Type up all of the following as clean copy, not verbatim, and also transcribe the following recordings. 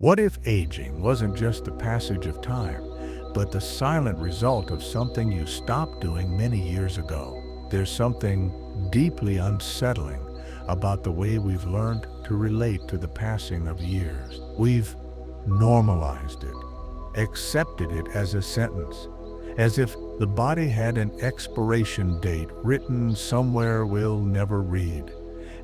What if aging wasn't just the passage of time, but the silent result of something you stopped doing many years ago? There's something deeply unsettling about the way we've learned to relate to the passing of years. We've normalized it, accepted it as a sentence, as if the body had an expiration date written somewhere we'll never read,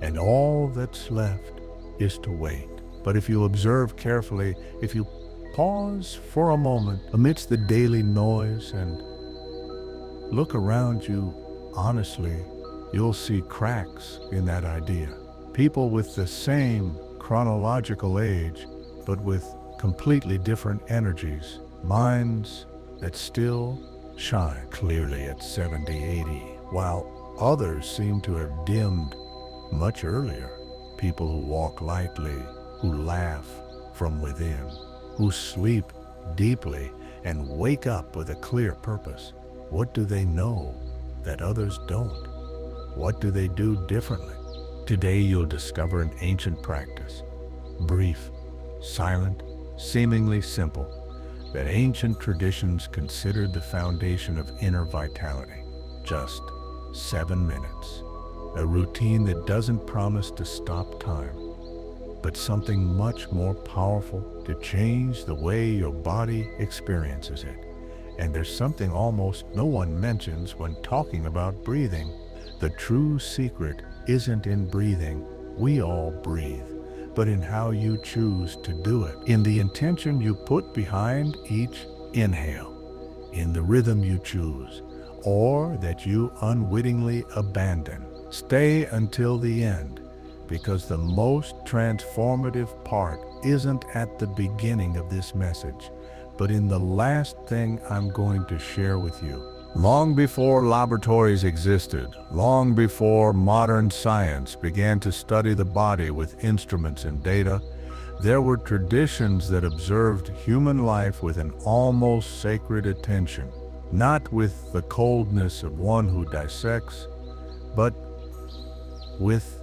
and all that's left is to wait. But if you observe carefully, if you pause for a moment amidst the daily noise and look around you honestly, you'll see cracks in that idea. People with the same chronological age, but with completely different energies, minds that still shine clearly at 70, 80, while others seem to have dimmed much earlier. People who walk lightly, who laugh from within, who sleep deeply and wake up with a clear purpose. What do they know that others don't? What do they do differently? Today you'll discover an ancient practice, brief, silent, seemingly simple, that ancient traditions considered the foundation of inner vitality. Just 7 minutes. A routine that doesn't promise to stop time, but something much more powerful to change the way your body experiences it. And there's something almost no one mentions when talking about breathing. The true secret isn't in breathing. We all breathe, but in how you choose to do it, in the intention you put behind each inhale, in the rhythm you choose, or that you unwittingly abandon. Stay until the end, because the most transformative part isn't at the beginning of this message, but in the last thing I'm going to share with you. Long before laboratories existed, long before modern science began to study the body with instruments and data, there were traditions that observed human life with an almost sacred attention, not with the coldness of one who dissects, but with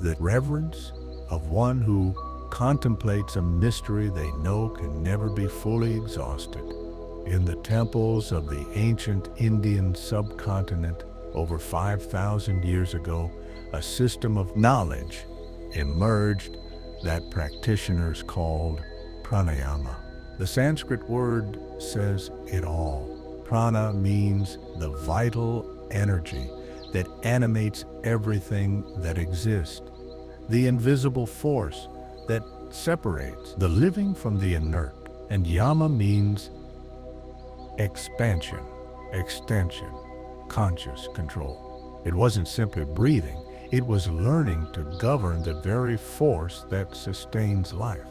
the reverence of one who contemplates a mystery they know can never be fully exhausted. In the temples of the ancient Indian subcontinent, over 5,000 years ago, a system of knowledge emerged that practitioners called pranayama. The Sanskrit word says it all. Prana means the vital energy that animates everything that exists, the invisible force that separates the living from the inert. And yama means expansion, extension, conscious control. It wasn't simply breathing, it was learning to govern the very force that sustains life.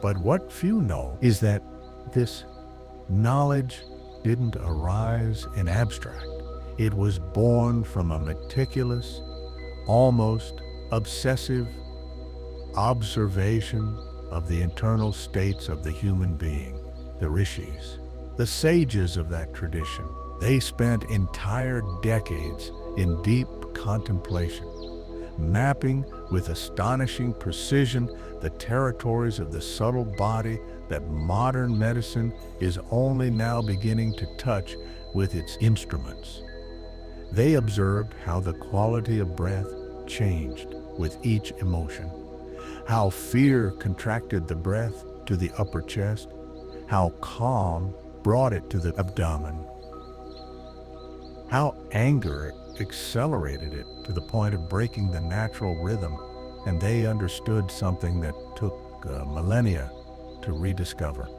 But what few know is that this knowledge didn't arise in abstract. It was born from a meticulous, almost obsessive observation of the internal states of the human being. The rishis, the sages of that tradition, they spent entire decades in deep contemplation, mapping with astonishing precision the territories of the subtle body that modern medicine is only now beginning to touch with its instruments. They observed how the quality of breath changed with each emotion, how fear contracted the breath to the upper chest, how calm brought it to the abdomen, how anger accelerated it to the point of breaking the natural rhythm. And they understood something that took millennia to rediscover,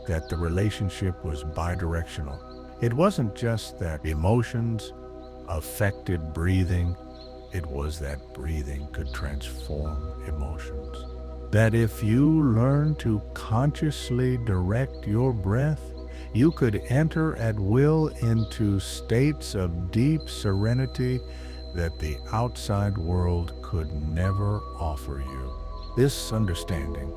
that the relationship was bidirectional. It wasn't just that emotions affected breathing, it was that breathing could transform emotions. That if you learn to consciously direct your breath, you could enter at will into states of deep serenity that the outside world could never offer you. This understanding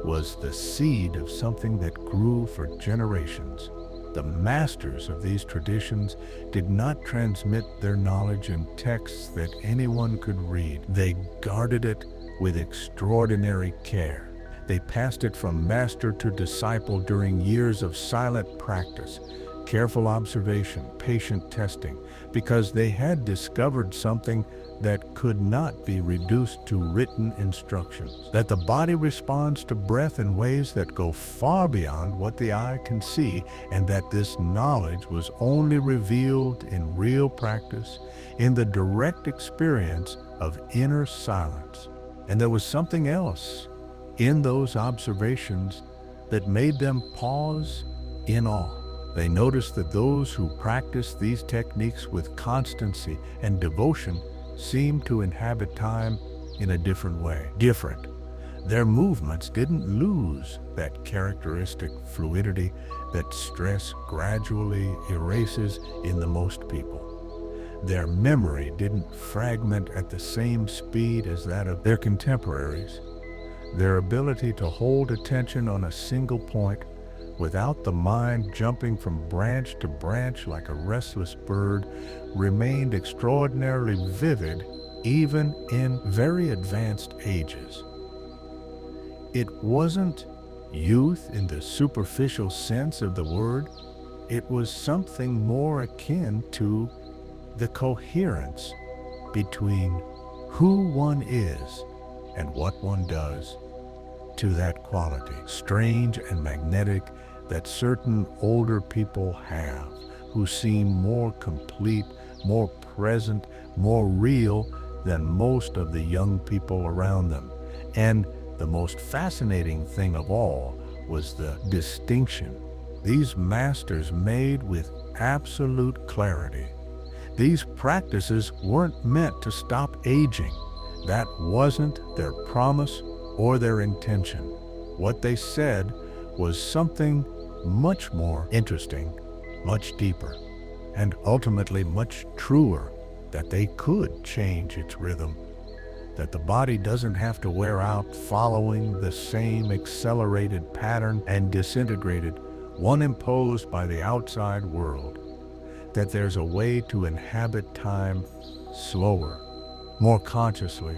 was the seed of something that grew for generations. The masters of these traditions did not transmit their knowledge in texts that anyone could read. They guarded it with extraordinary care. They passed it from master to disciple during years of silent practice, careful observation, patient testing, because they had discovered something that could not be reduced to written instructions. That the body responds to breath in ways that go far beyond what the eye can see, and that this knowledge was only revealed in real practice, in the direct experience of inner silence. And there was something else in those observations that made them pause in awe. They noticed that those who practiced these techniques with constancy and devotion seemed to inhabit time in a different way. Different. Their movements didn't lose that characteristic fluidity that stress gradually erases in the most people. Their memory didn't fragment at the same speed as that of their contemporaries. Their ability to hold attention on a single point without the mind jumping from branch to branch like a restless bird remained extraordinarily vivid even in very advanced ages. It wasn't youth in the superficial sense of the word. It was something more akin to the coherence between who one is and what one does, to that quality, strange and magnetic, that certain older people have, who seem more complete, more present, more real than most of the young people around them. And the most fascinating thing of all was the distinction these masters made with absolute clarity. These practices weren't meant to stop aging. That wasn't their promise or their intention. What they said was something much more interesting, much deeper, and ultimately much truer, that they could change its rhythm, that the body doesn't have to wear out following the same accelerated pattern and disintegrated one imposed by the outside world, that there's a way to inhabit time slower, more consciously,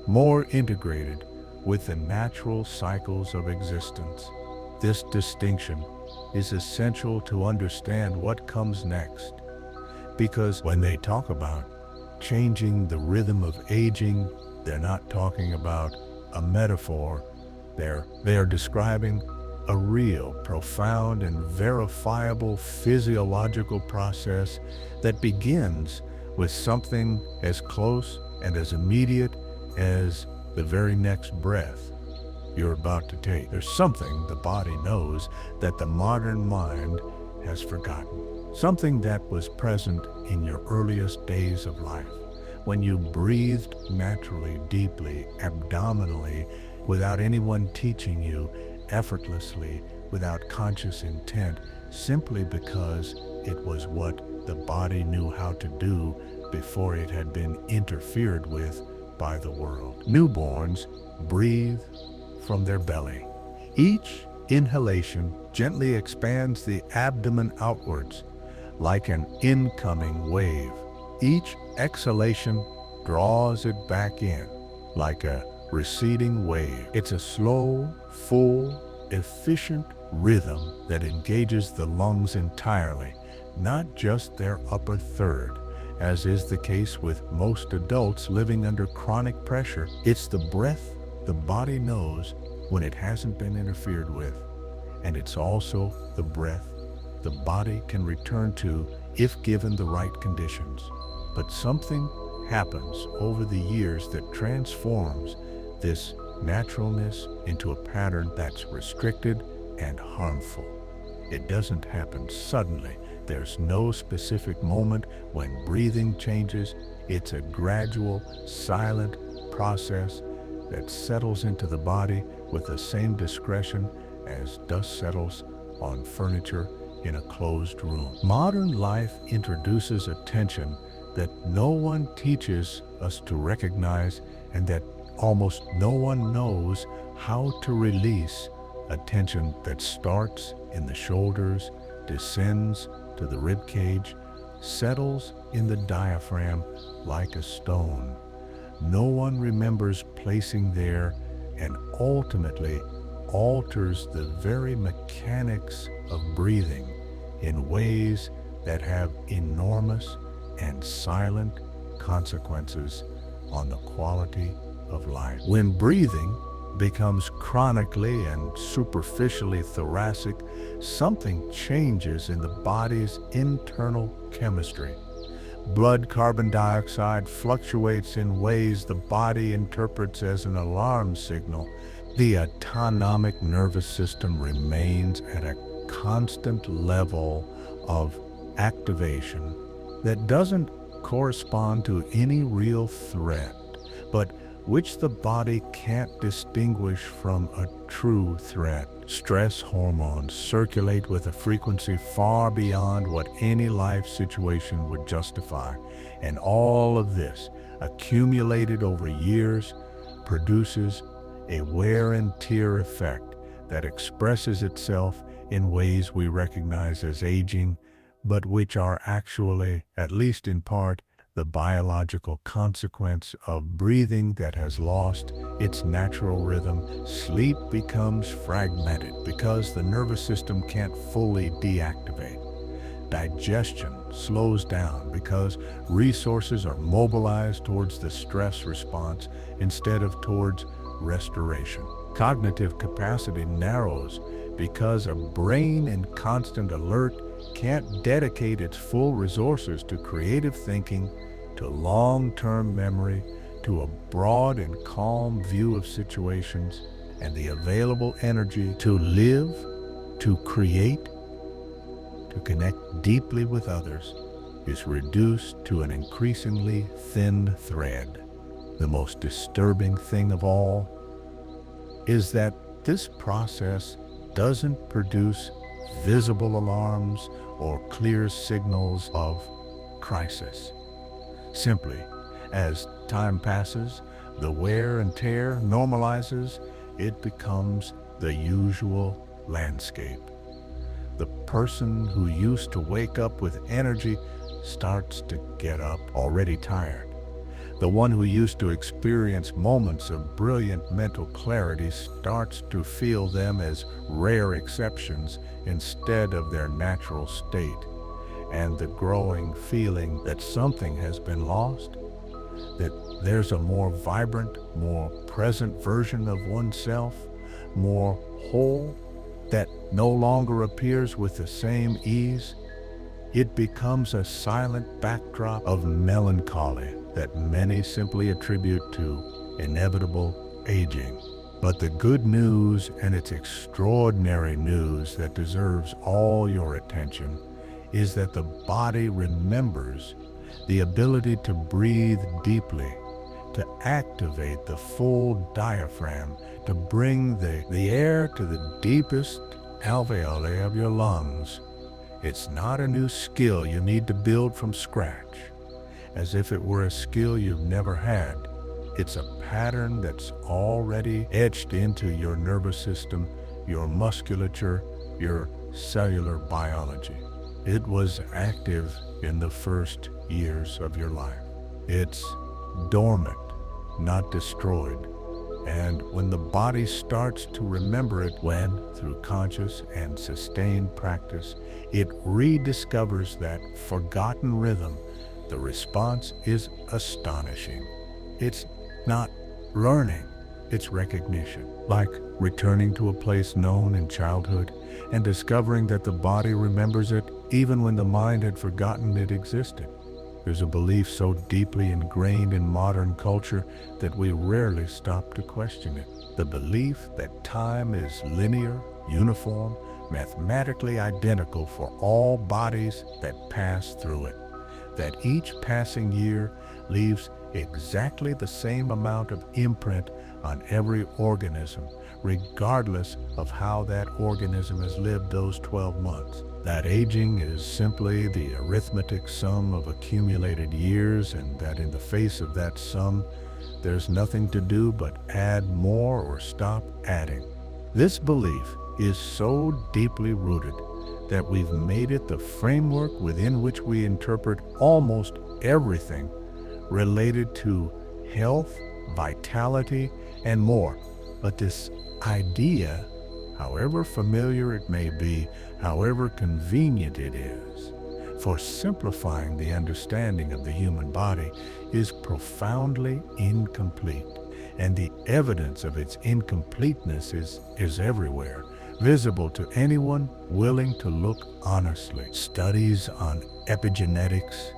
more integrated with the natural cycles of existence. This distinction is essential to understand what comes next, because when they talk about changing the rhythm of aging, they're not talking about a metaphor. They are describing a real, profound, and verifiable physiological process that begins with something as close and as immediate as the very next breath you're about to take. There's something the body knows that the modern mind has forgotten. Something that was present in your earliest days of life, when you breathed naturally, deeply, abdominally, without anyone teaching you, effortlessly, without conscious intent, simply because it was what the body knew how to do before it had been interfered with by the world. Newborns breathe from their belly. Each inhalation gently expands the abdomen outwards like an incoming wave. Each exhalation draws it back in like a receding wave. It's a slow, full, efficient rhythm that engages the lungs entirely, not just their upper third, as is the case with most adults living under chronic pressure. It's the breath the body knows when it hasn't been interfered with, and it's also the breath the body can return to if given the right conditions. But something happens over the years that transforms this naturalness into a pattern that's restricted and harmful. It doesn't happen suddenly. There's no specific moment when breathing changes. It's a gradual, silent process that settles into the body with the same discretion as dust settles on furniture in a closed room. Modern life introduces a tension that no one teaches us to recognize, and that almost no one knows how to release, a tension that starts in the shoulders, descends to the rib cage, settles in the diaphragm like a stone. No one remembers placing there an ultimately alters the very mechanics of breathing in ways that have enormous and silent consequences on the quality of life. When breathing becomes chronically and superficially thoracic, something changes in the body's internal chemistry. Blood carbon dioxide fluctuates in ways the body interprets as an alarm signal. The autonomic nervous system remains at a constant level of activation that doesn't correspond to any real threat, but which the body can't distinguish from a true threat. Stress hormones circulate with a frequency far beyond what any life situation would justify, and all of this, accumulated over years, produces a wear and tear effect that expresses itself in ways we recognize as aging, but which are actually, at least in part, the biological consequence of breathing that has lost its natural rhythm. Sleep becomes fragmented because the nervous system can't fully deactivate. Digestion slows down because resources are mobilized towards the stress response instead of towards restoration. Cognitive capacity narrows because a brain in constant alert can't dedicate its full resources to creative thinking, to long-term memory, to a broad and calm view of situations, and the available energy to live, to create, to connect deeply with others is reduced to an increasingly thin thread. The most disturbing thing of all is that this process doesn't produce visible alarms or clear signals of crisis. Simply, as time passes, the wear and tear normalizes, it becomes the usual landscape. The person who used to wake up with energy starts to get up already tired. The one who used to experience moments of brilliant mental clarity starts to feel them as rare exceptions instead of their natural state. And the growing feeling that something has been lost, that there's a more vibrant, more present version of oneself, more whole, that no longer appears with the same ease, it becomes a silent backdrop of melancholy that many simply attribute to inevitable aging. But the good news, and it's extraordinary news that deserves all your attention, is that the body remembers the ability to breathe deeply, to activate the full diaphragm, to bring the air to the deepest alveoli of your lungs. It's not a new skill you need to build from scratch, as if it were a skill you've never had. It's a pattern that's already etched into your nervous system, your musculature, your cellular biology. It was active in the first years of your life. It's dormant, not destroyed. And when the body starts to remember it, when, through conscious and sustained practice, it rediscovers that forgotten rhythm, the response is astonishing. It's not learning, it's recognition. Like returning to a place known in childhood and discovering that the body remembers it even when the mind had forgotten it existed. There's a belief so deeply ingrained in modern culture that we rarely stop to question it. The belief that time is linear, uniform, mathematically identical for all bodies that pass through it. That each passing year leaves exactly the same amount of imprint on every organism, regardless of how that organism has lived those 12 months. That aging is simply the arithmetic sum of accumulated years, and that in the face of that sum, there's nothing to do but add more or stop adding. This belief is so deeply rooted that we've made it the framework within which we interpret almost everything related to health, vitality, and more. But this idea, however familiar it may be, however convenient it is, for simplifying the understanding of the human body, is profoundly incomplete. And the evidence of its incompleteness is everywhere, visible to anyone willing to look honestly. Studies on epigenetics,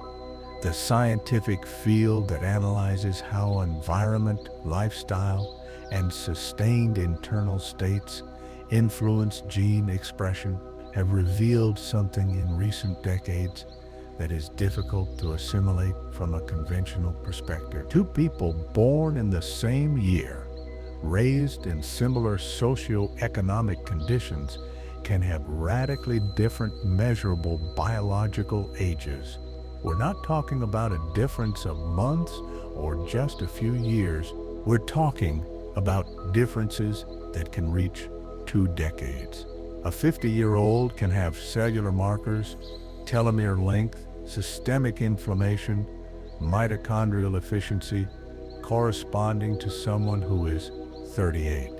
the scientific field that analyzes how environment, lifestyle, and sustained internal states influence gene expression, have revealed something in recent decades that is difficult to assimilate from a conventional perspective. Two people born in the same year, raised in similar socioeconomic conditions, can have radically different measurable biological ages. We're not talking about a difference of months or just a few years. We're talking about differences that can reach 2 decades. A 50-year-old can have cellular markers, telomere length, systemic inflammation, mitochondrial efficiency corresponding to someone who is 38.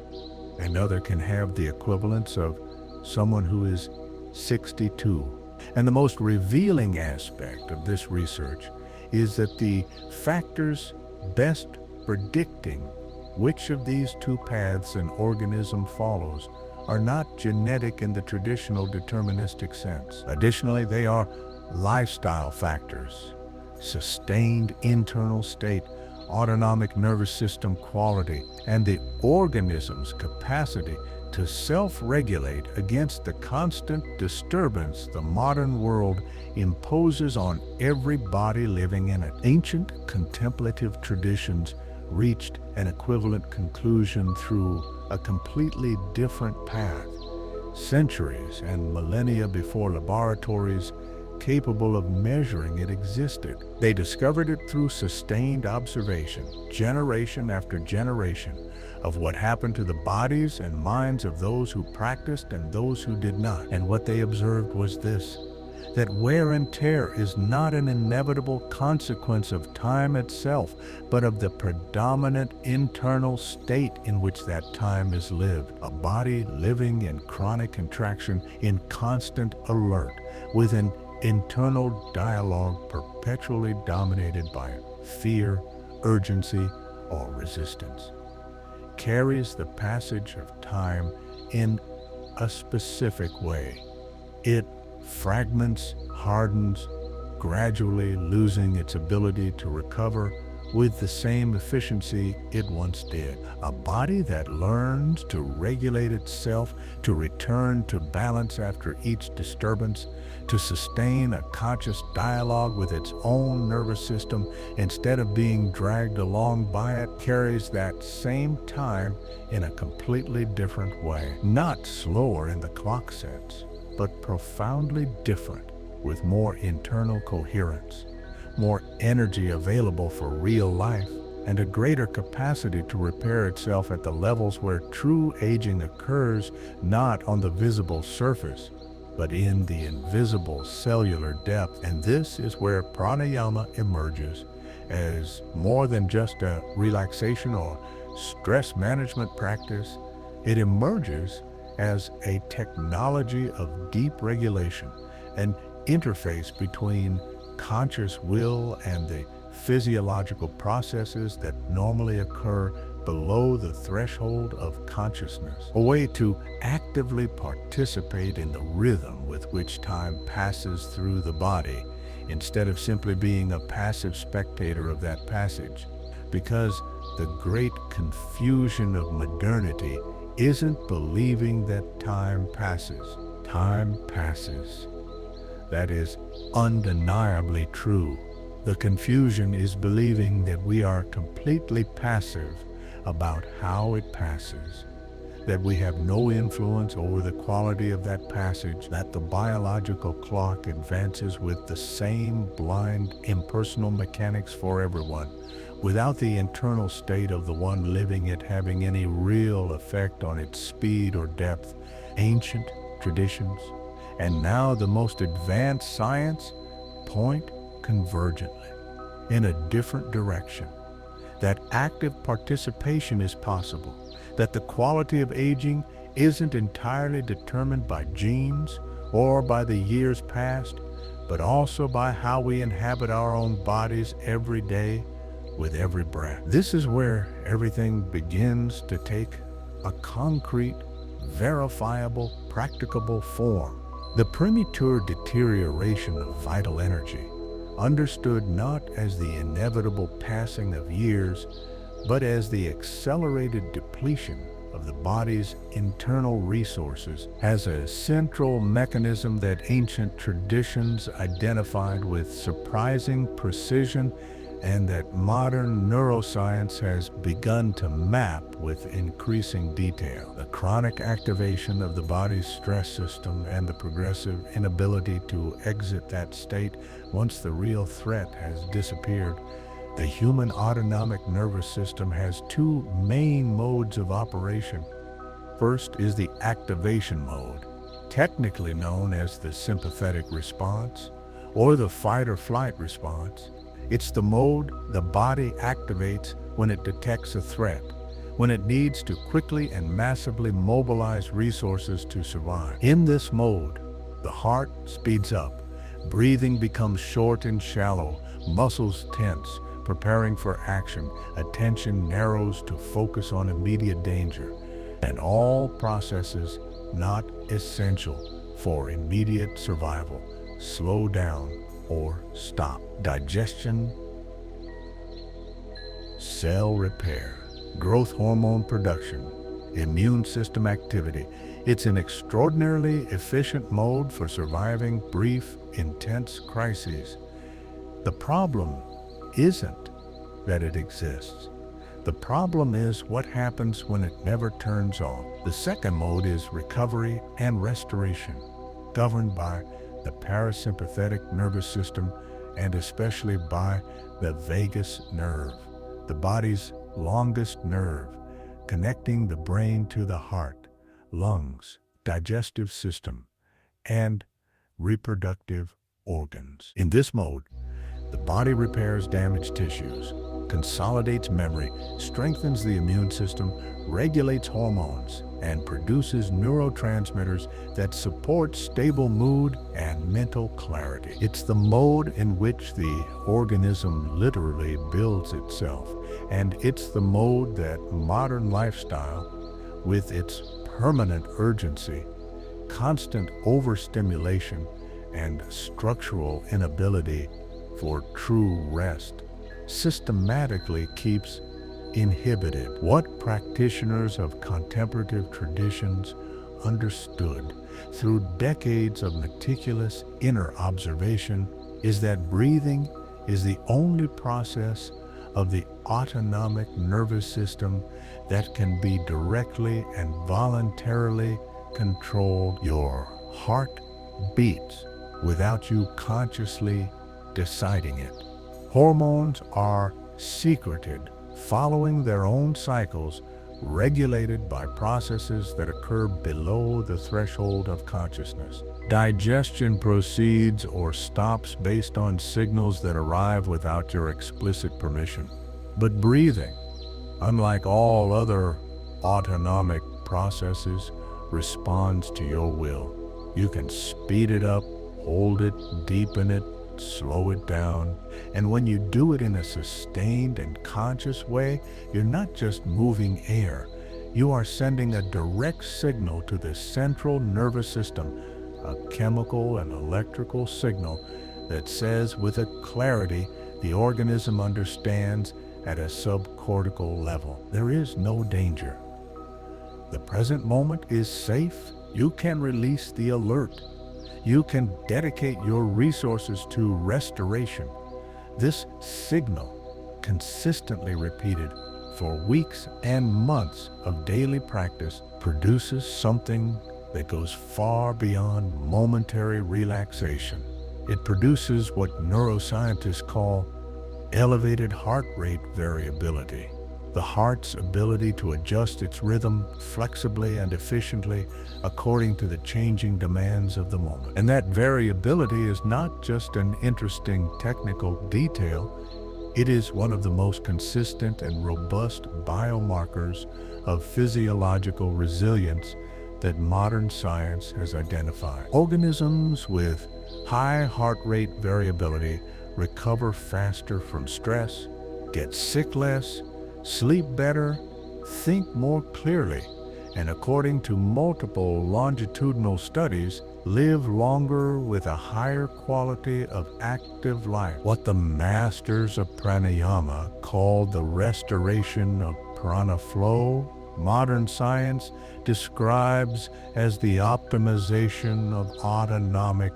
Another can have the equivalence of someone who is 62. And the most revealing aspect of this research is that the factors best predicting which of these two paths an organism follows are not genetic in the traditional deterministic sense. Additionally, they are lifestyle factors, sustained internal state, autonomic nervous system quality, and the organism's capacity to self-regulate against the constant disturbance the modern world imposes on every body living in it. Ancient contemplative traditions reached an equivalent conclusion through a completely different path, centuries and millennia before laboratories capable of measuring it existed. They discovered it through sustained observation, generation after generation, of what happened to the bodies and minds of those who practiced and those who did not. And what they observed was this: that wear and tear is not an inevitable consequence of time itself, but of the predominant internal state in which that time is lived. A body living in chronic contraction, in constant alert, with an internal dialogue perpetually dominated by fear, urgency, or resistance, carries the passage of time in a specific way. It fragments, hardens, gradually losing its ability to recover with the same efficiency it once did. A body that learns to regulate itself, to return to balance after each disturbance, to sustain a conscious dialogue with its own nervous system instead of being dragged along by it, carries that same time in a completely different way. Not slower in the clock sense, but profoundly different, with more internal coherence, more energy available for real life, and a greater capacity to repair itself at the levels where true aging occurs, not on the visible surface, but in the invisible cellular depth. And this is where pranayama emerges as more than just a relaxation or stress management practice. It emerges as a technology of deep regulation, an interface between conscious will and the physiological processes that normally occur below the threshold of consciousness, a way to actively participate in the rhythm with which time passes through the body, instead of simply being a passive spectator of that passage. Because the great confusion of modernity isn't believing that time passes. Time passes. That is undeniably true. The confusion is believing that we are completely passive about how it passes, that we have no influence over the quality of that passage, that the biological clock advances with the same blind, impersonal mechanics for everyone, without the internal state of the one living it having any real effect on its speed or depth. Ancient traditions, and now the most advanced science, point convergently in a different direction. that active participation is possible, that the quality of aging isn't entirely determined by genes or by the years past, but also by how we inhabit our own bodies every day with every breath. This is where everything begins to take a concrete, verifiable, practicable form. The premature deterioration of vital energy, understood not as the inevitable passing of years, but as the accelerated depletion of the body's internal resources, has a central mechanism that ancient traditions identified with surprising precision and that modern neuroscience has begun to map with increasing detail. The chronic activation of the body's stress system and the progressive inability to exit that state once the real threat has disappeared. The human autonomic nervous system has two main modes of operation. First is the activation mode, technically known as the sympathetic response or the fight or flight response. It's the mode the body activates when it detects a threat, when it needs to quickly and massively mobilize resources to survive. In this mode, the heart speeds up, breathing becomes short and shallow, muscles tense, preparing for action, attention narrows to focus on immediate danger, and all processes not essential for immediate survival slow down or stop. Digestion, cell repair, growth hormone production, immune system activity. It's an extraordinarily efficient mode for surviving brief, intense crises. The problem isn't that it exists. The problem is what happens when it never turns on. The second mode is recovery and restoration, governed by the parasympathetic nervous system and especially by the vagus nerve, the body's longest nerve, connecting the brain to the heart, lungs, digestive system, and reproductive organs. In this mode, the body repairs damaged tissues, consolidates memory, strengthens the immune system, regulates hormones, and produces neurotransmitters that support stable mood and mental clarity. It's the mode in which the organism literally builds itself, and it's the mode that modern lifestyle, with its permanent urgency, constant overstimulation, and structural inability for true rest, systematically keeps inhibited. What practitioners of contemplative traditions understood through decades of meticulous inner observation is that breathing is the only process of the autonomic nervous system that can be directly and voluntarily controlled. Your heart beats without you consciously deciding it. Hormones are secreted, following their own cycles, regulated by processes that occur below the threshold of consciousness. Digestion proceeds or stops based on signals that arrive without your explicit permission. But breathing, unlike all other autonomic processes, responds to your will. You can speed it up, hold it, deepen it, slow it down. And when you do it in a sustained and conscious way, you're not just moving air. You are sending a direct signal to the central nervous system, a chemical and electrical signal that says with a clarity the organism understands at a subcortical level. There is no danger. The present moment is safe. You can release the alert. You can dedicate your resources to restoration. This signal, consistently repeated for weeks and months of daily practice, produces something that goes far beyond momentary relaxation. It produces what neuroscientists call elevated heart rate variability, the heart's ability to adjust its rhythm flexibly and efficiently according to the changing demands of the moment. And that variability is not just an interesting technical detail, It is one of the most consistent and robust biomarkers of physiological resilience that modern science has identified. Organisms with high heart rate variability recover faster from stress, get sick less, sleep better, think more clearly, and according to multiple longitudinal studies, live longer with a higher quality of active life. What the masters of pranayama called the restoration of prana flow, modern science describes as the optimization of autonomic.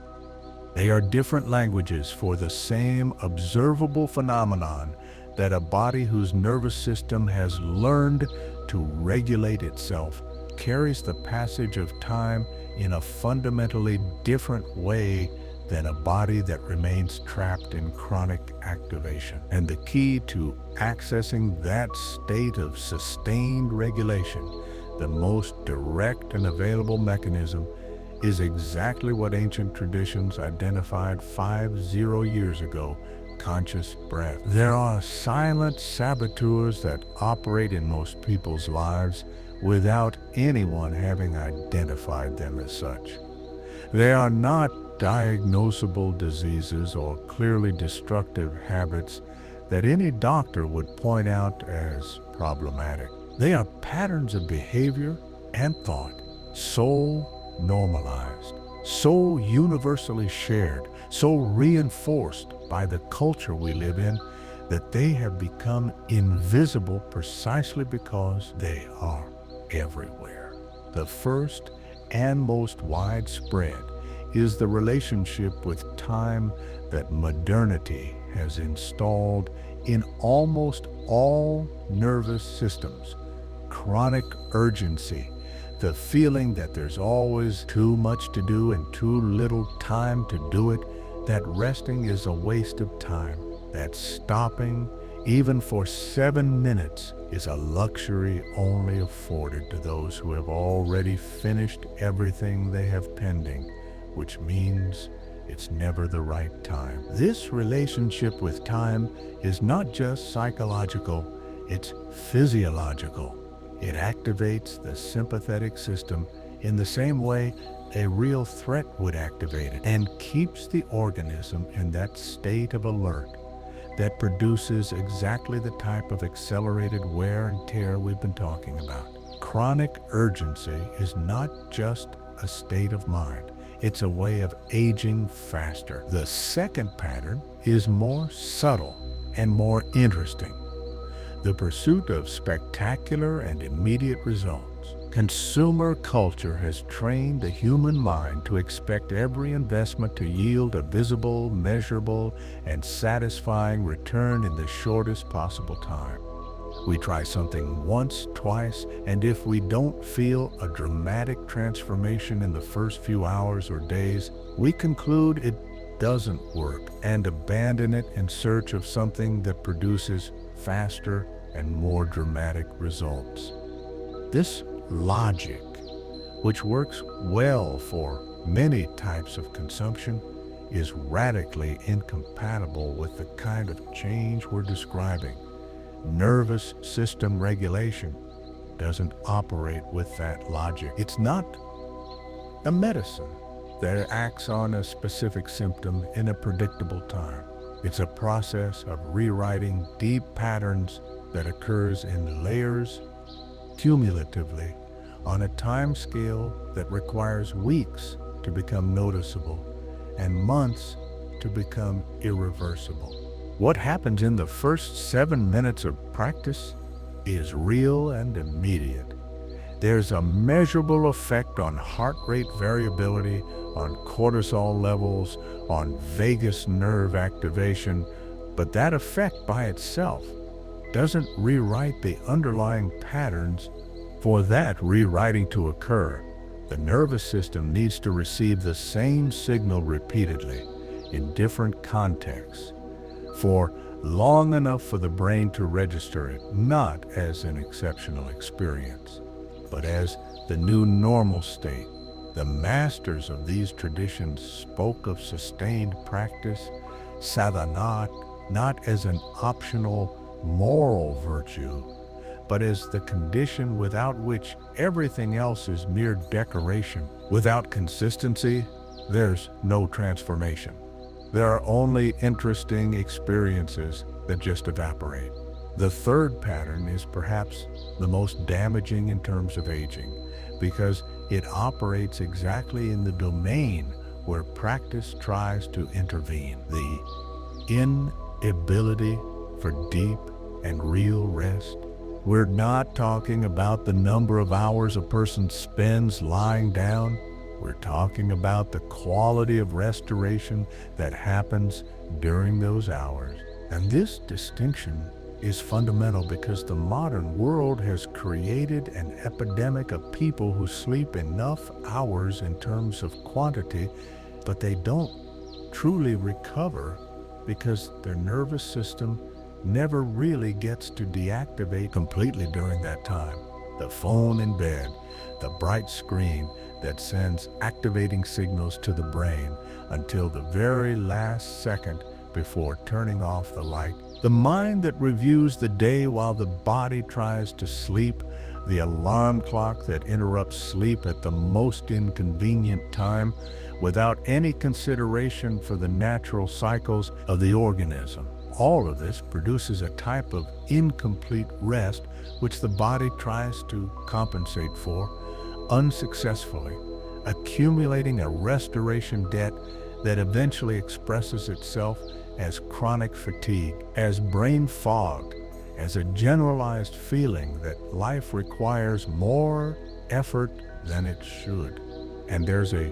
They are different languages for the same observable phenomenon that a body whose nervous system has learned to regulate itself carries the passage of time in a fundamentally different way than a body that remains trapped in chronic activation. And the key to accessing that state of sustained regulation, the most direct and available mechanism, is exactly what ancient traditions identified 50 years ago: conscious breath. There are silent saboteurs that operate in most people's lives without anyone having identified them as such. They are not diagnosable diseases or clearly destructive habits that any doctor would point out as problematic. They are patterns of behavior and thought, so normalized, so universally shared, so reinforced by the culture we live in, that they have become invisible precisely because they are everywhere. The first and most widespread is the relationship with time that modernity has installed in almost all nervous systems. Chronic urgency, the feeling that there's always too much to do and too little time to do it, that resting is a waste of time, that stopping, even for 7 minutes, is a luxury only afforded to those who have already finished everything they have pending, which means it's never the right time. This relationship with time is not just psychological, it's physiological. It activates the sympathetic system in the same way a real threat would activate it, and keeps the organism in that state of alert that produces exactly the type of accelerated wear and tear we've been talking about. Chronic urgency is not just a state of mind. It's a way of aging faster. The second pattern is more subtle and more interesting: the pursuit of spectacular and immediate results. Consumer culture has trained the human mind to expect every investment to yield a visible, measurable, and satisfying return in the shortest possible time. We try something once, twice, and if we don't feel a dramatic transformation in the first few hours or days, we conclude it doesn't work and abandon it in search of something that produces faster and more dramatic results. This logic, which works well for many types of consumption, is radically incompatible with the kind of change we're describing. Nervous system regulation doesn't operate with that logic. It's not a medicine that acts on a specific symptom in a predictable time. It's a process of rewriting deep patterns that occurs in layers, cumulatively, on a time scale that requires weeks to become noticeable and months to become irreversible. What happens in the first 7 minutes of practice is real and immediate. There's a measurable effect on heart rate variability, on cortisol levels, on vagus nerve activation, but that effect by itself doesn't rewrite the underlying patterns. For that rewriting to occur, the nervous system needs to receive the same signal repeatedly in different contexts for long enough for the brain to register it, not as an exceptional experience, but as the new normal state. The masters of these traditions spoke of sustained practice, sadhana, not as an optional moral virtue, but as the condition without which everything else is mere decoration. Without consistency, there's no transformation. There are only interesting experiences that just evaporate. The third pattern is perhaps the most damaging in terms of aging, because it operates exactly in the domain where practice tries to intervene. The inability for deep and real rest. We're not talking about the number of hours a person spends lying down. We're talking about the quality of restoration that happens during those hours. And this distinction is fundamental because the modern world has created an epidemic of people who sleep enough hours in terms of quantity, but they don't truly recover because their nervous system never really gets to deactivate completely during that time. The phone in bed, the bright screen that sends activating signals to the brain until the very last second before turning off the light. The mind that reviews the day while the body tries to sleep, the alarm clock that interrupts sleep at the most inconvenient time without any consideration for the natural cycles of the organism. All of this produces a type of incomplete rest which the body tries to compensate for unsuccessfully, accumulating a restoration debt that eventually expresses itself as chronic fatigue, as brain fog, as a generalized feeling that life requires more effort than it should. And there's a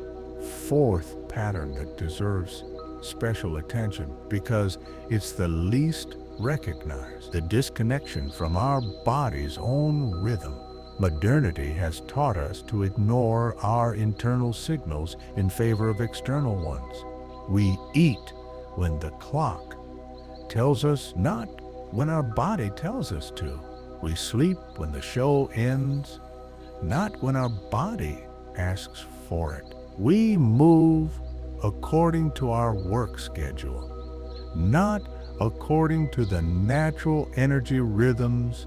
fourth pattern that deserves special attention because it's the least recognized, the disconnection from our body's own rhythm. Modernity has taught us to ignore our internal signals in favor of external ones. We eat when the clock tells us, not when our body tells us to. We sleep when the show ends, not when our body asks for it. We move according to our work schedule, not according to the natural energy rhythms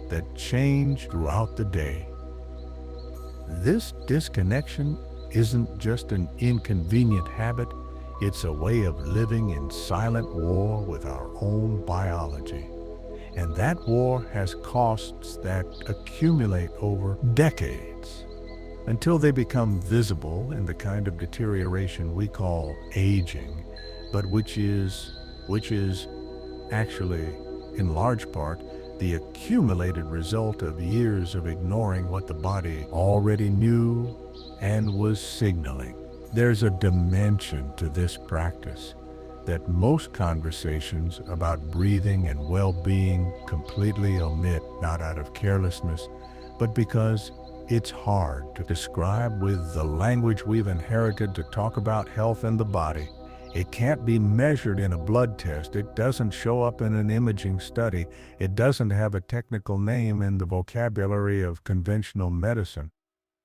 that change throughout the day. This disconnection isn't just an inconvenient habit, it's a way of living in silent war with our own biology. And that war has costs that accumulate over decades until they become visible in the kind of deterioration we call aging, but which is actually, in large part, the accumulated result of years of ignoring what the body already knew and was signaling. There's a dimension to this practice that most conversations about breathing and well-being completely omit, not out of carelessness, but because it's hard to describe with the language we've inherited to talk about health and the body. It can't be measured in a blood test. It doesn't show up in an imaging study. It doesn't have a technical name in the vocabulary of conventional medicine.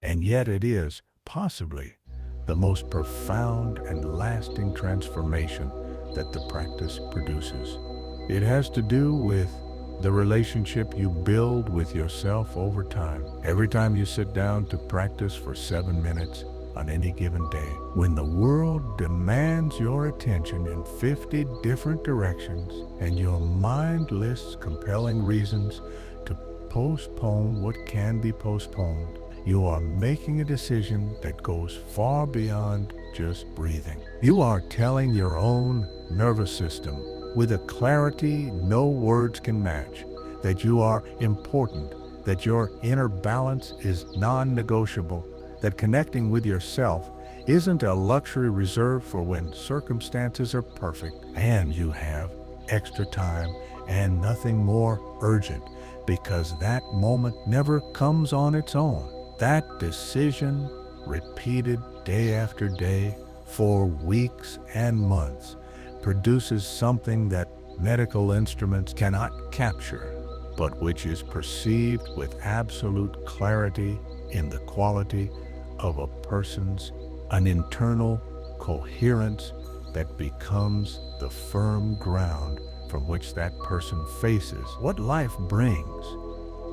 And yet it is, possibly, the most profound and lasting transformation that the practice produces. It has to do with the relationship you build with yourself over time. Every time you sit down to practice for 7 minutes on any given day, when the world demands your attention in 50 different directions and your mind lists compelling reasons to postpone what can be postponed, you are making a decision that goes far beyond just breathing. You are telling your own nervous system with a clarity no words can match that you are important, that your inner balance is non-negotiable, that connecting with yourself isn't a luxury reserved for when circumstances are perfect and you have extra time and nothing more urgent, because that moment never comes on its own. That decision, repeated day after day for weeks and months, produces something that medical instruments cannot capture, but which is perceived with absolute clarity in the quality of a person's an internal coherence that becomes the firm ground from which that person faces what life brings.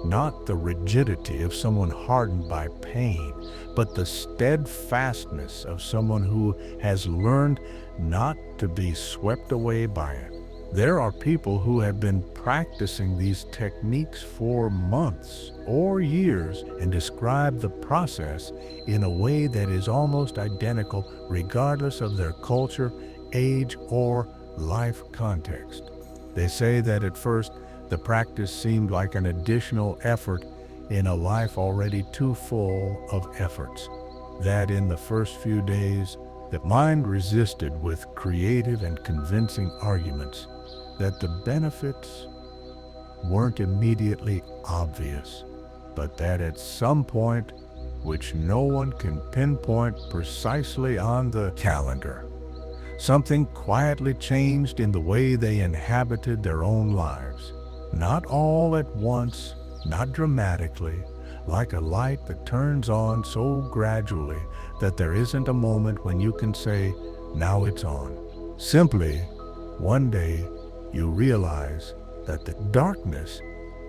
Not the rigidity of someone hardened by pain, but the steadfastness of someone who has learned not to be swept away by it. There are people who have been practicing these techniques for months or years and describe the process in a way that is almost identical regardless of their culture, age, or life context. They say that at first the practice seemed like an additional effort in a life already too full of efforts. That in the first few days, the mind resisted with creative and convincing arguments, that the benefits weren't immediately obvious, but that at some point, which no one can pinpoint precisely on the calendar, something quietly changed in the way they inhabited their own lives. Not all at once, not dramatically, like a light that turns on so gradually that there isn't a moment when you can say, now it's on. Simply, one day, you realize that the darkness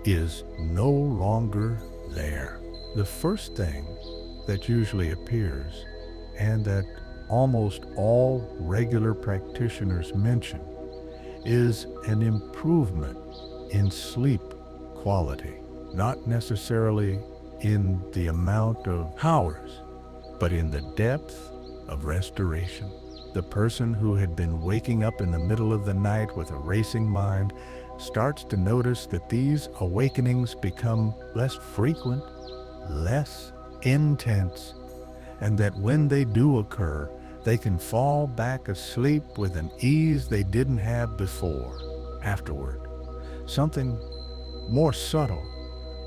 is no longer there. The first thing that usually appears, and that almost all regular practitioners mention, is an improvement in sleep quality, not necessarily in the amount of hours, but in the depth of restoration. The person who had been waking up in the middle of the night with a racing mind starts to notice that these awakenings become less frequent, less intense, and that when they do occur, they can fall back asleep with an ease they didn't have before. Afterward, something more subtle,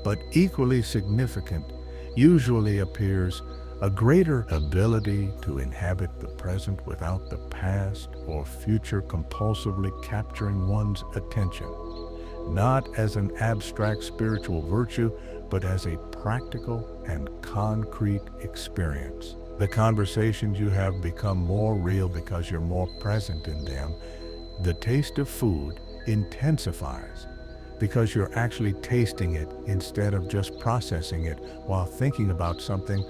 but equally significant, usually appears: a greater ability to inhabit the present without the past or future compulsively capturing one's attention, not as an abstract spiritual virtue, but as a practical and concrete experience. The conversations you have become more real because you're more present in them. The taste of food intensifies because you're actually tasting it instead of just processing it while thinking about something.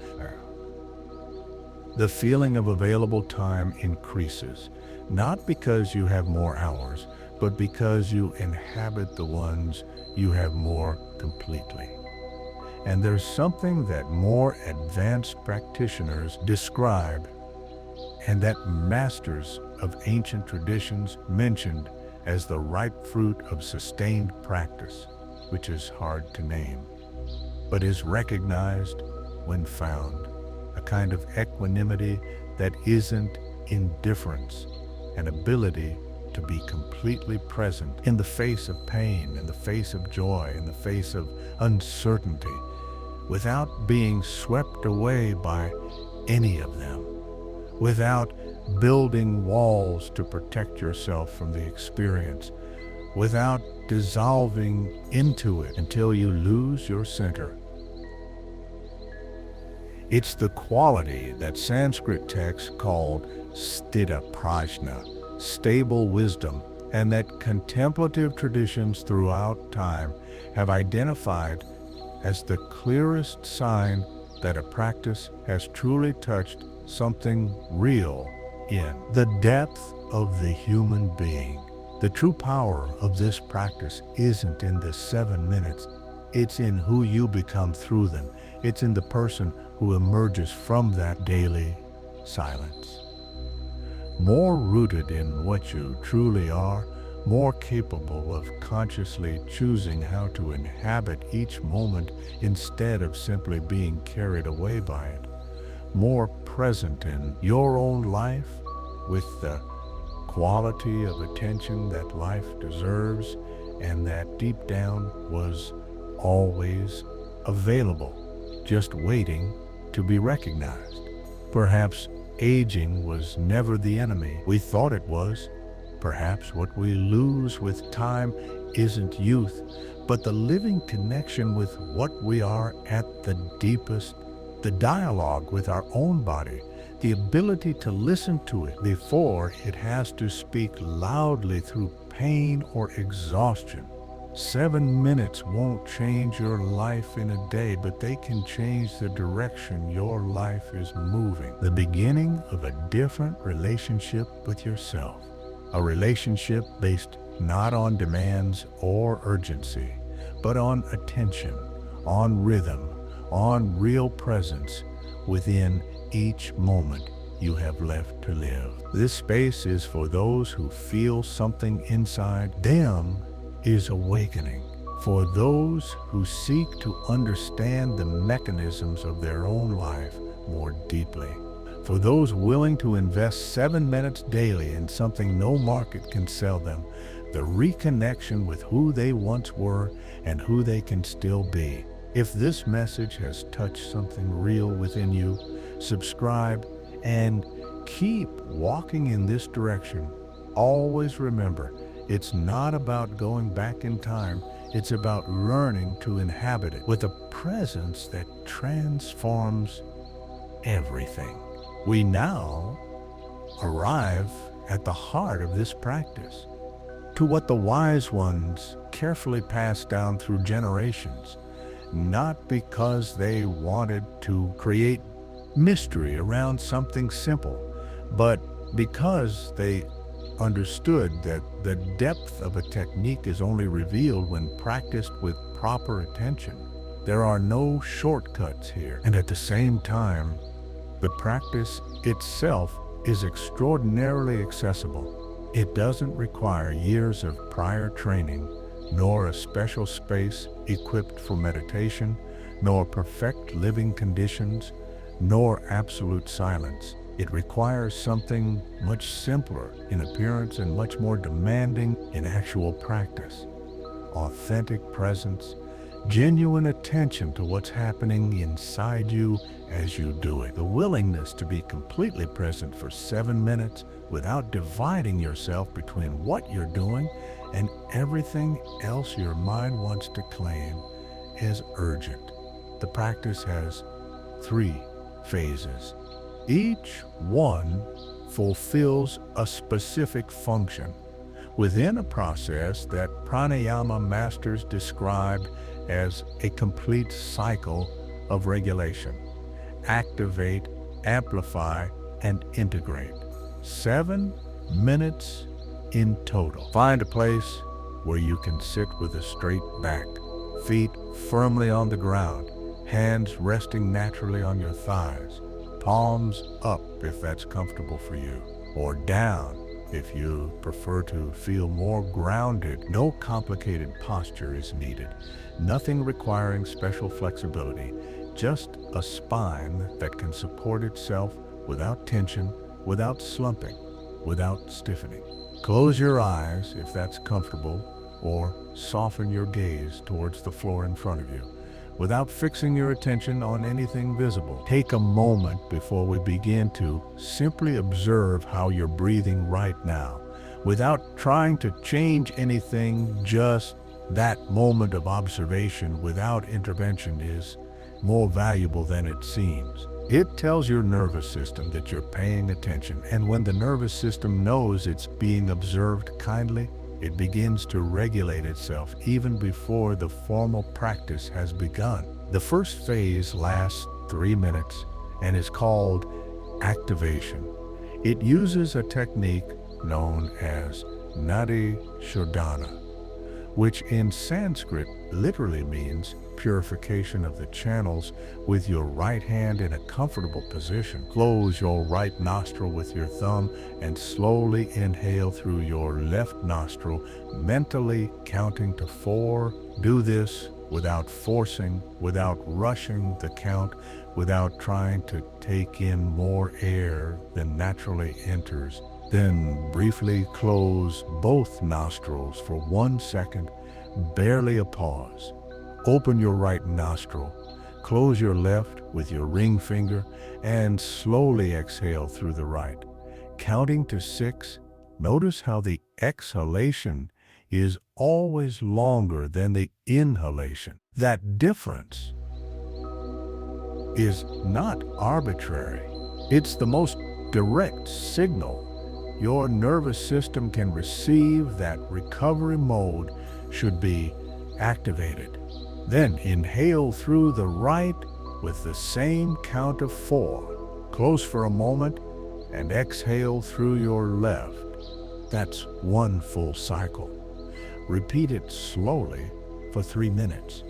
The feeling of available time increases, not because you have more hours, but because you inhabit the ones you have more completely. And there's something that more advanced practitioners describe, and that masters of ancient traditions mentioned as the ripe fruit of sustained practice, which is hard to name, but is recognized when found. A kind of equanimity that isn't indifference, an ability to be completely present in the face of pain, in the face of joy, in the face of uncertainty, without being swept away by any of them, without building walls to protect yourself from the experience, without dissolving into it until you lose your center. It's the quality that Sanskrit texts called sthita prajna, stable wisdom, and that contemplative traditions throughout time have identified as the clearest sign that a practice has truly touched something real in the depth of the human being. The true power of this practice isn't in the 7 minutes. It's in who you become through them. It's in the person who emerges from that daily silence. More rooted in what you truly are, more capable of consciously choosing how to inhabit each moment instead of simply being carried away by it. More present in your own life with the quality of attention that life deserves and that deep down was always available, just waiting to be recognized. Perhaps aging was never the enemy we thought it was. Perhaps what we lose with time isn't youth, but the living connection with what we are at the deepest, the dialogue with our own body, the ability to listen to it before it has to speak loudly through pain or exhaustion. 7 minutes won't change your life in a day, but they can change the direction your life is moving. The beginning of a different relationship with yourself. A relationship based not on demands or urgency, but on attention, on rhythm, on real presence within each moment you have left to live. This space is for those who feel something inside them is awakening, for those who seek to understand the mechanisms of their own life more deeply, for those willing to invest 7 minutes daily in something no market can sell them, the reconnection with who they once were and who they can still be. If this message has touched something real within you, subscribe and keep walking in this direction. Always remember, it's not about going back in time, it's about learning to inhabit it with a presence that transforms everything. We now arrive at the heart of this practice, to what the wise ones carefully passed down through generations, not because they wanted to create mystery around something simple, but because they understood that the depth of a technique is only revealed when practiced with proper attention. There are no shortcuts here, and at the same time, the practice itself is extraordinarily accessible. It doesn't require years of prior training, nor a special space equipped for meditation, nor perfect living conditions, nor absolute silence. It requires something much simpler in appearance and much more demanding in actual practice. Authentic presence, genuine attention to what's happening inside you as you do it. The willingness to be completely present for 7 minutes without dividing yourself between what you're doing and everything else your mind wants to claim as urgent. The practice has 3 phases. Each one fulfills a specific function within a process that pranayama masters describe as a complete cycle of regulation. Activate, amplify, and integrate. 7 minutes in total. Find a place where you can sit with a straight back, feet firmly on the ground, hands resting naturally on your thighs, palms up if that's comfortable for you, or down if you prefer to feel more grounded. No complicated posture is needed, nothing requiring special flexibility, just a spine that can support itself without tension, without slumping, without stiffening. Close your eyes if that's comfortable, or soften your gaze towards the floor in front of you, without fixing your attention on anything visible. Take a moment before we begin to simply observe how you're breathing right now, without trying to change anything. Just that moment of observation without intervention is more valuable than it seems. It tells your nervous system that you're paying attention, and when the nervous system knows it's being observed kindly, it begins to regulate itself even before the formal practice has begun. The first phase lasts 3 minutes and is called activation. It uses a technique known as nadi shodhana, which in Sanskrit literally means purification of the channels. With your right hand in a comfortable position, close your right nostril with your thumb and slowly inhale through your left nostril, mentally counting to 4. Do this without forcing, without rushing the count, without trying to take in more air than naturally enters. Then briefly close both nostrils for 1 second, barely a pause. Open your right nostril, close your left with your ring finger, and slowly exhale through the right. Counting to 6, notice how the exhalation is always longer than the inhalation. That difference is not arbitrary. It's the most direct signal your nervous system can receive that recovery mode should be activated. Then inhale through the right with the same count of 4. Close for a moment and exhale through your left. That's 1 full cycle. Repeat it slowly for 3 minutes.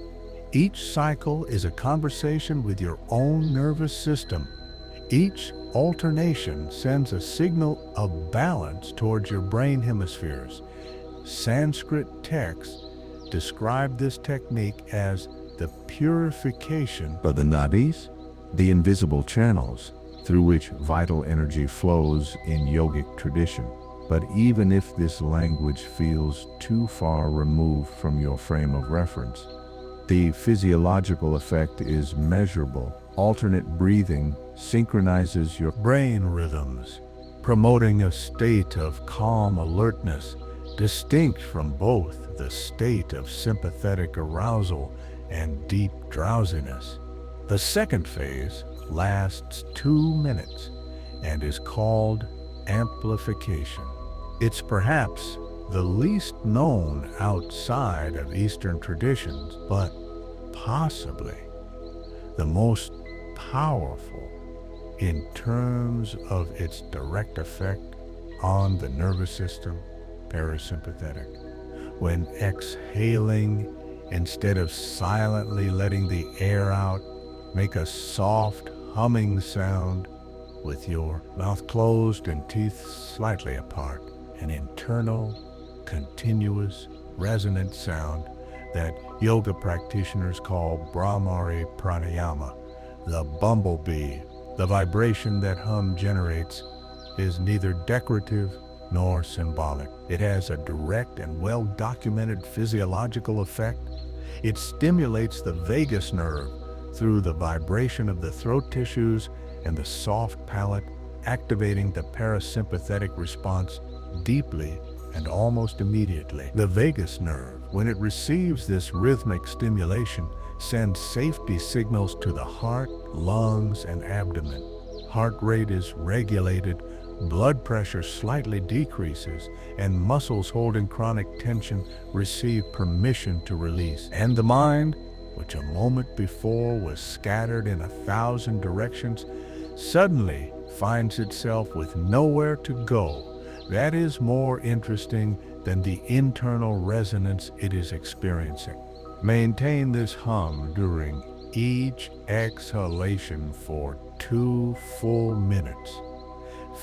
Each cycle is a conversation with your own nervous system. Each alternation sends a signal of balance towards your brain hemispheres. Sanskrit texts describe this technique as the purification But the nadis, the invisible channels through which vital energy flows in yogic tradition. But even if this language feels too far removed from your frame of reference, the physiological effect is measurable. Alternate breathing synchronizes your brain rhythms, promoting a state of calm alertness, distinct from both the state of sympathetic arousal and deep drowsiness. The second phase lasts 2 minutes and is called amplification. It's perhaps the least known outside of Eastern traditions, but possibly the most powerful in terms of its direct effect on the nervous system, parasympathetic. When exhaling, instead of silently letting the air out, make a soft humming sound with your mouth closed and teeth slightly apart. An internal, continuous, resonant sound that yoga practitioners call Brahmari pranayama. The bumblebee, the vibration that hum generates, is neither decorative nor symbolic. It has a direct and well-documented physiological effect. It stimulates the vagus nerve through the vibration of the throat tissues and the soft palate, activating the parasympathetic response deeply and almost immediately. The vagus nerve, when it receives this rhythmic stimulation, sends safety signals to the heart, lungs, and abdomen. Heart rate is regulated, blood pressure slightly decreases, and muscles holding chronic tension receive permission to release. And the mind, which a moment before was scattered in 1,000 directions, suddenly finds itself with nowhere to go. That is more interesting than the internal resonance it is experiencing. Maintain this hum during each exhalation for 2 full minutes.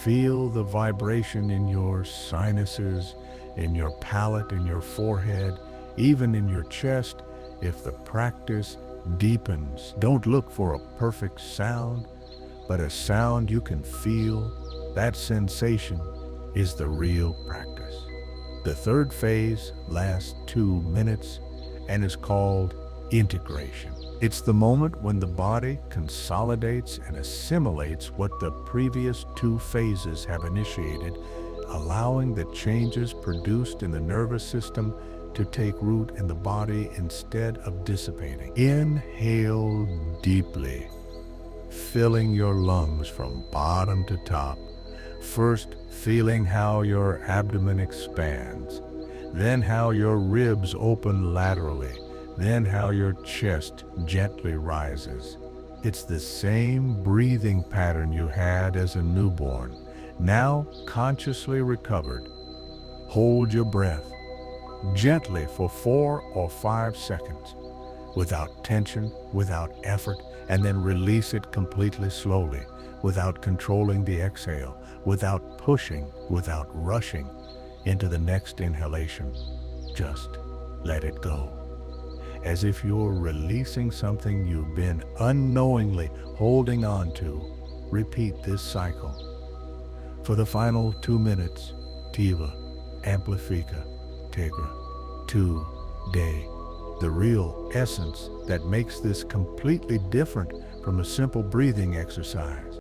Feel the vibration in your sinuses, in your palate, in your forehead, even in your chest. If the practice deepens, don't look for a perfect sound, but a sound you can feel. That sensation is the real practice. The third phase lasts 2 minutes and is called integration. It's the moment when the body consolidates and assimilates what the previous 2 phases have initiated, allowing the changes produced in the nervous system to take root in the body instead of dissipating. Inhale deeply, filling your lungs from bottom to top. First, feeling how your abdomen expands, then how your ribs open laterally, then how your chest gently rises. It's the same breathing pattern you had as a newborn, now consciously recovered. Hold your breath gently for 4 or 5 seconds, without tension, without effort, and then release it completely slowly, without controlling the exhale, without pushing, without rushing into the next inhalation. Just let it go, as if you're releasing something you've been unknowingly holding on to. Repeat this cycle for the final 2 minutes. Tiva, Amplifica, Tegra, 2 day. The real essence that makes this completely different from a simple breathing exercise.